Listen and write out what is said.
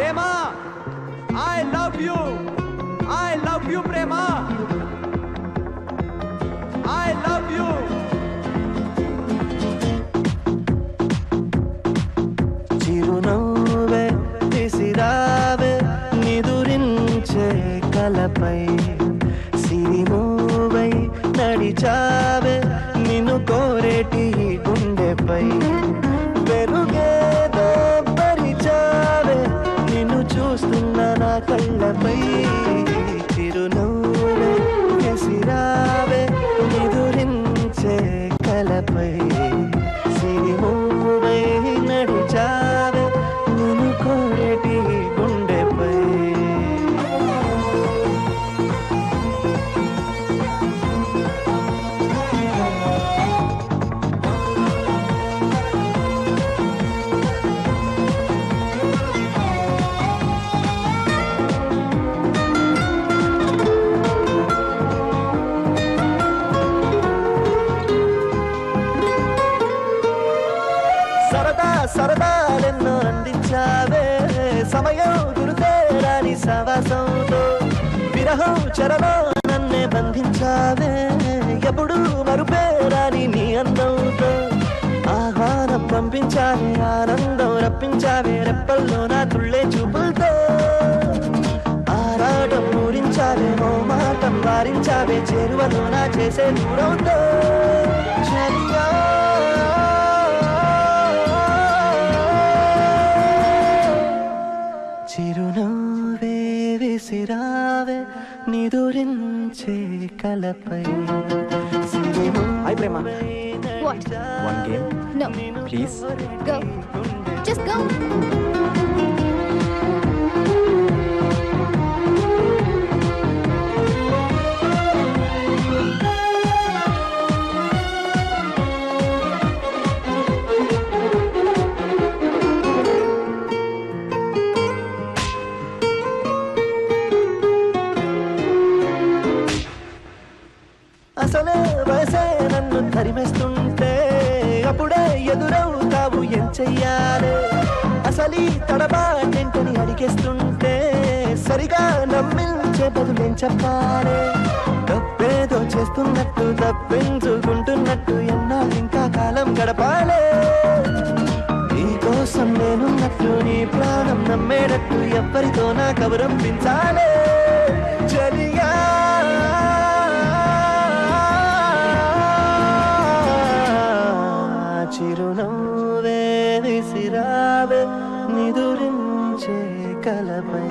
Prema I love you ప్రేమ I love you. చిరునవ్వే విసిరావే నిదురించే కలపై సిరిమూవై నడిచావే నిన్ను కోరేటి గుండెపై వెలుగేదో పరిచావే నిన్ను చూస్తున్న నా కళ్ళపై చిరునవ్వే విసిరావే నిదురించే కలపై సిరిమూవై నడిచావే నిన్ను కోరేటి గుండెపై. సరదాలెన్నో అందించావే సమయం గురుతేరాని సవాసంతో విరహం చెరలో నన్నే బంధించావే ఎప్పుడు మరుపేరాని నీ అందంతో ఆహ్వానం పంపించావే ఆనందం రప్పించావే రెప్పల్లో నా తుళ్ళే చూపులతో ఆరాటం ఊరించావే ఓ మాటం వారించావే చేరువలో నా చేసే దూరంతో చలియా చిరునవ్వే విసిరావే నిదురించే కలపై. హాయ్ ప్రేమ. What? One game? No. Please? Go. Just go. అసలే వయసే నన్ను తరిమేస్తుంటే అప్పుడే ఎదురవుతావు ఏం చెయ్యాలి అసలీ తడబాటేంటని అడిగేస్తుంటే సరిగా నమ్మించే బదులేం చెప్పాలి తప్పేదో చేస్తున్నట్టు తప్పించుకుంటున్నట్టు ఎన్నాళ్ళు ఇంకా కాలం గడపాలి నీకోసం నేనున్నట్టు నీ ప్రాణం నమ్మేటట్టు ఎవ్వరితో నా కబురంపించాలి చలియా చిరునవ్వే విసిరావే నిదురించే కలపై